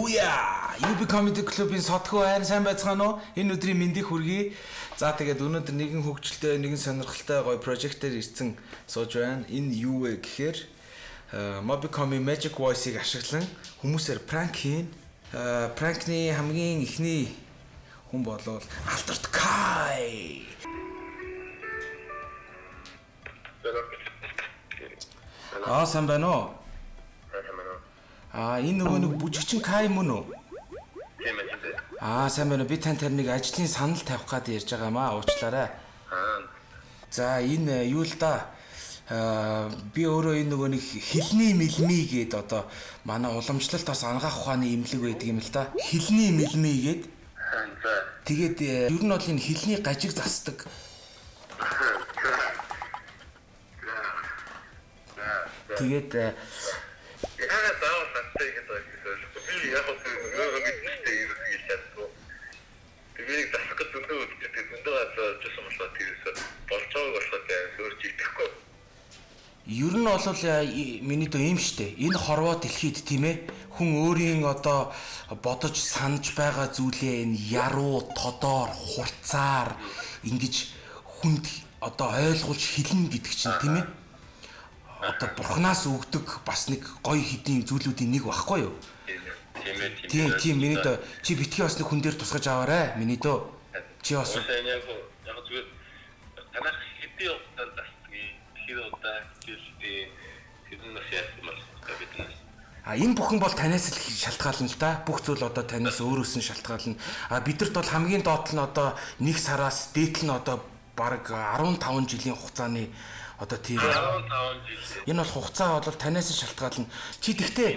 Юуя! UB Comedy Club-ийн содхоо айн сайн байцгаана уу? Энэ өдрийн мэндийг хүргэе. За тэгээд өнөөдөр нэгэн хөгжилтэй, нэгэн сонирхолтой гоё прожектээр ирсэн сууж байна. Энэ юу вэ гэхээр UB Comedy Magic Voice-ийг ашиглан хүмүүсээр пранк хийн. Пранкны хамгийн ихний хүн болвол Алтарт Кай. Сайн байна уу? Энэ нөгөө нэг бүжигчин Кай мөн үү? Тийм ээ. Сайн байна уу? Би тань нэг ажлын санал тавих гээд ярьж байгаамаа. Уучлаарай. За энэ юу л да? Би өөрөө энэ нөгөө нэг хилний мэлми гээд одоо манай уламжлалт бас ангаах ухааны имлэг байдаг юм л да. Хилний мэлми гээд. Тэгээд ер нь бол энэ хилний гажиг засдаг. Тэгээд ер нь бол миний дөө юм штэ. Энэ хорвоо дэлхийд тийм ээ хүн өөрийн одоо бодож санаж байгаа зүйлээ энэ яруу, тодоор, хурцаар ингэж хүнд одоо ойлгуулж хэлнэ гэдэг чинь тийм ээ. Одоо бурхнаас өгдөг бас нэг гоё хэдийн зүйлүүдийн нэг багхгүй юу? Тийм миний дөө чи битгий бас нэг хүн дээр тусгаж аваарай миний дөө. Чи бас яг зүгээр танах хэдий удаа хэр удаа хэлээ хэдэн нас яасан бол биднээс энэ бүхэн бол танаас л шалтгаална л да. Бүх зүйл одоо танаас өөрөөс нь шалтгаална. Бидэрт бол хамгийн доод нь одоо 1 сараас дээдл нь одоо бараг 15 жилийн хугацааны одоо тийм 15 жил. Энэ бол хугацаа бол танаас нь шалтгаална. Чи тэгтээ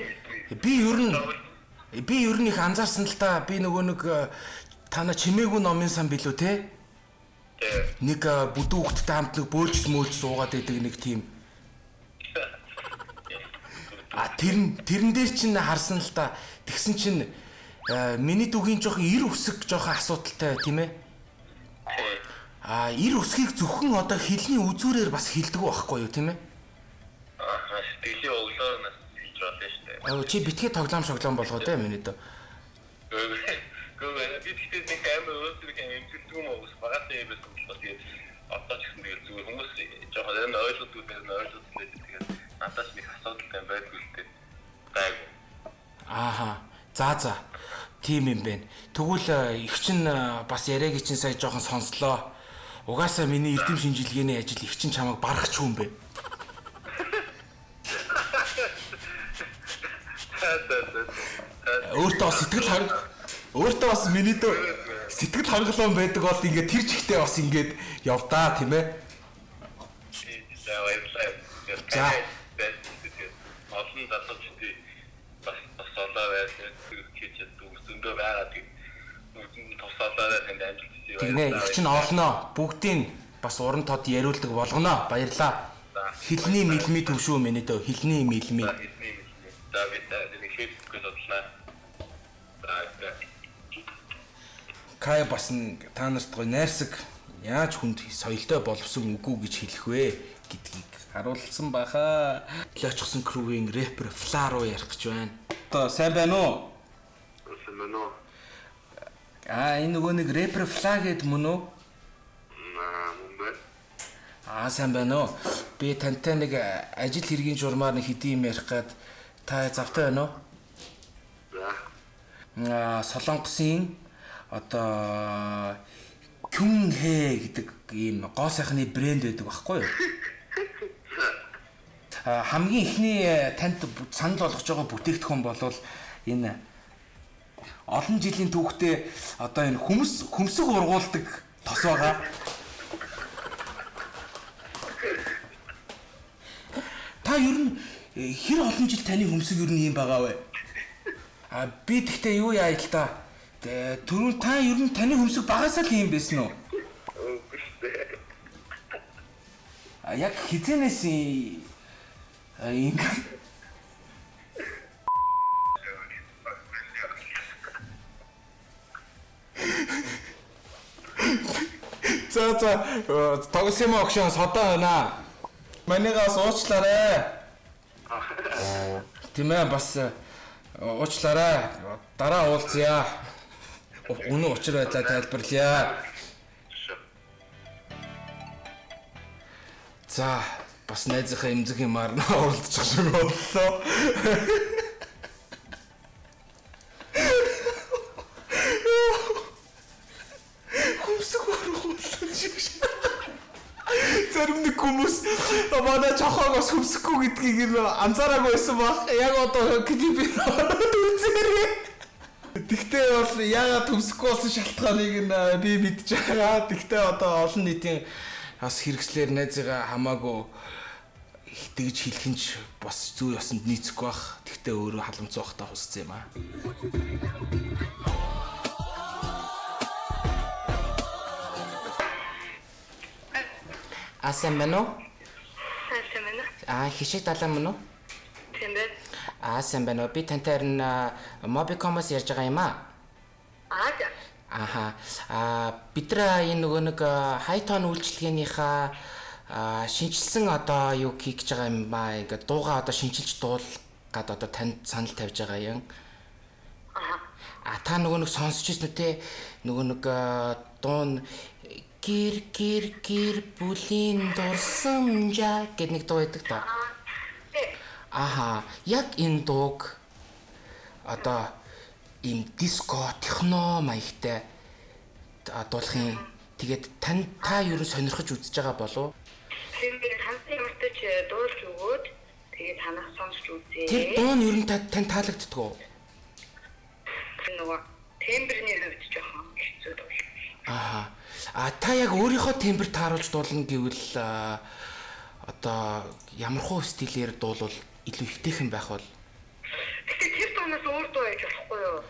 би ер нь их анзаарсан л да. Би нөгөө нэг тана чимээгүй номын сан билүү те? Нэг бүдүү хөлттэй хамт нэг бөөлж суугаад байдаг нэг тийм. Тэрэн дээр чинь харсан л да. Тэгсэн чинь миний дүүгийн жоохон ир үсэг жоохон асуудалтай тийм ээ. Ир үсгийг зөвхөн одоо хилний үзүүрээр бас хилдэг байхгүй юу тийм ээ? Сэтгэлийн өглөөнөөс хийж болно шүү дээ. Чи битгий тоглоом шоглоом болгоо те миний дөө. Би тэгтээ нэг амар өөрсдөө эмчилдэг юм уу? Багаас юм байсан бол тэгээд одоо ч гэсэн тэгээд зүгээр хүмүүс жоохон энэ ойлгодог тэгээд надаас нэг асуудалтай байдгүй л дээ. Гайгүй. За. Тийм юм байна. Тэгвэл их чинь бас яриаг чинь сая жоохон сонслоо. Угаасаа миний эрдэм шинжилгээний ажил их чинь чамайг барахч хүн бэ. Өөртөө бас миний дөө сэтгэл хангалуун байдаг бол ингээд тэр жигтэй бас ингээд явдаа тийм ээ. За. Олон залуучдын бас олоо байсан хийж зөндөө байгаа тийм тусаалаараа тэнд амжилт хийе. Тийм их чинь олноо. Бүгдийн бас уран тод яриулдаг болгоно. Баярлаа. Хилний мэлми төвшөө миний дөө хилний мэлми. За бид нэг хэлбэг бодлоо. Кай бас та нарт гоё найрсаг яаж хүнд соёлтой боловсон үгүй гэж хэлэх вэ гэдгийг харуулсан баха. Лочсон крүүгийн рэпер Фла руу ярих гэж байна. Одоо сайн байна уу? Сайн байна уу? Энэ нөгөө нэг рэпер Фла гэдэг мөн үү? Мөн байна. Сайн байна уу? Би тантай нэг ажил хэргийн журмаар нэг хэдийн юм ярих гээд та завтай байна уу? За. Солонгосын одоо Кюнхэ гэдэг ийм гоо сайхны брэнд байдаг байхгүй юу? Хамгийн ихний танд санал болгож байгаа бүтээгдэхүүн болвол энэ олон жилийн түүхтээ одоо энэ хөмсөг ургуулдаг тос байгаа. Та ер нь хэр олон жил таны хөмсөг ер нь юм байгаа вэ? Би тэгтээ юу яа л та түрүүн та ер нь таны хөмсөг багасаа л юм байсан уу? Яг хизэнээс юм. За тогсон юм огшон содоо байна. Манайгаас уучлаарай. Тийм ээ бас Уучлаарай. Дараа уулзъя. Үнэн учир байдлаа тайлбарлая. За, бас найзынхаа эмзэг юмар нь оролцох шиг боллоо. Зарим нэг хүмүүс манай чохоогоос хөмсөхгүй гэдгийг анзаараагүй байсан баг. Яг одоо клипийг үзээрэй. Тэгтээ бол яагаад хөмсөхгүй болсон шалтгааныг би мэдж байгаа. Тэгтээ одоо олон нийтийн бас хэрэгслэр найзыгаа хамаагүй тэгж хэлэх нь бас зүй ёсонд нийцэхгүй бах. Тэгтээ өөрөө халамцсан бахтаа хусцсан юм аа. Асан байна уу? Асан байна. Хишиг далаа мөн үү? Тийм дээ. Асан байна уу? Би тантай харин Mobicom-оос ярьж байгаа юм аа. Бид нар энэ нөгөө нэг хайтон үйлчлэгээнийхаа шинжилсэн одоо юу хийх гэж байгаа юм ба. Ингээд дуугаа одоо шинжилж дуулгаад одоо танд санал тавьж байгаа юм. Та нөгөө нэг сонсч ирсэн үү те? Нөгөө нэг дуун гэр бүлийн дурсамжаа гэдэг нэг дуу байдаг та. Яг энэ дууг одоо ийм диско техно маягтай дуулахын тэгээд та юу сонирхож үзэж байгаа болов? Тэгээд хансан юмтай ч дуулж өгөөд тэгээд танах сонсч үзье. Тэр дуу нь юу тань таалагддаг уу? Нөгөө темберний хувьд жоохон хэцүү дуу. Та яг өөрийнхөө тембер тааруулж дуулна гэвэл одоо ямар хуу стилээр дуулвал илүү ихтэйхэн байх бол? Тэгэхээр тэр дуунаас өөр дуу яж болохгүй юу?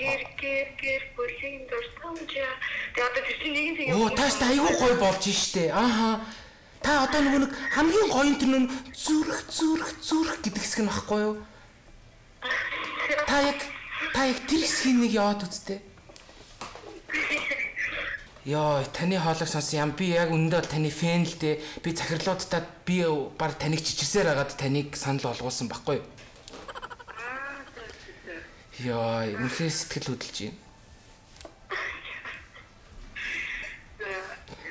Гэр бүлийн дурсамжаа. Тэгээд одоо тэр чинь нэгэн тийм. Тааш та айгүй гоё болж штэ. Та одоо нөгөө нэг хамгийн гоё тэр нүн зүрх гэдэг хэсэг нь баггүй юу? Та яг тэр хэсгийг нэг яваад үзтээ. Яа, таны хоолойг сонсон юм. Би яг үнэндээ бол таны фэн л дээ. Би захирлуудтай би баг таныг чичирсээр хагаад таныг санал болгуулсан байхгүй юу? Яа, үнэхээр сэтгэл хөдлөж байна.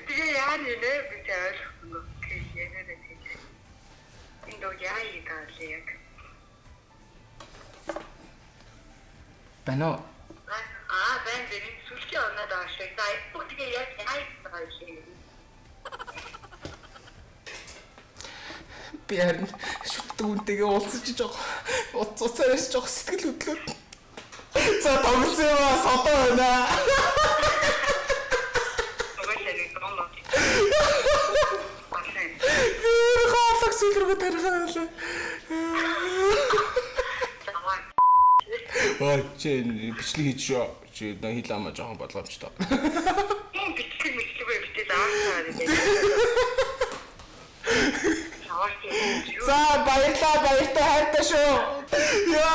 Тэгээ яа нэ би тэр яагаад тийм. Энэ доо яа яг. Бано. Бэн дээр сүлжээ оноод аашиг. За их тэгээ яг хайцгаа шиг. Би харин шүтдэг үнтэйгээ уулзаж жоо. Уцаарч жоо сэтгэл хөдлөө. За тоглосон содоо байна. Хоолой сүлрэг тархаалаа. Чи бичлэг хийж шоо. Чи хил амаа жоохон болгоомжтой. Энэ бичлэг битэл аасаа гэдэг. За баярлалаа хайртай шүү. За.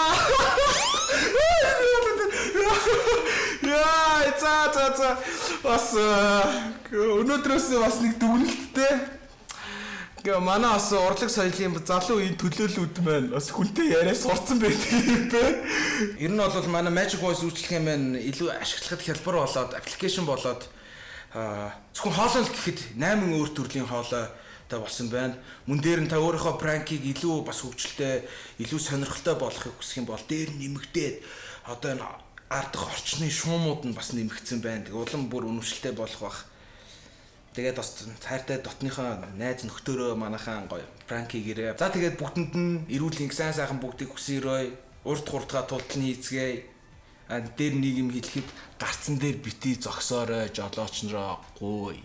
Бас өнөөдрөөс бас нэг дүгнэлттэй. Манай бас урлаг соёлын залуу үеийн төлөөлөлүүд маань бас хүнтэй яриа сурцсан байдаг юм байна. Ер нь бол манай Magic Voice үйлчлэгээ маань илүү ашиглахад хялбар болоод, аппликейшн болоод зөвхөн хоолой л гэхэд 8 өөр төрлийн хоолой та болсон байна. Мөн дээр нь та өөрийнхөө пранкийг илүү бас хөгжилтэй, илүү сонирхолтой болгохыг хүсэх юм бол дээр нэмэгдээд одоо энэ ардах орчны шуумууд нь бас нэмэгдсэн байна. Тэг улам бүр үнэмшилтэй болох бах. Тэгээд бас хайртай дотныхоо найз нөхдөөрөө манайхан гоё пранкийг ирээ. За тэгээд бүгдэнд нь эрүүл сайн сайхан бүгдийг хүсээрэй. Урд хурдгаа тултал хийцгээе. Дээр нэг юм хэлэхэд гарцан дээр битий зогсоорой, жолоочнороо гуй.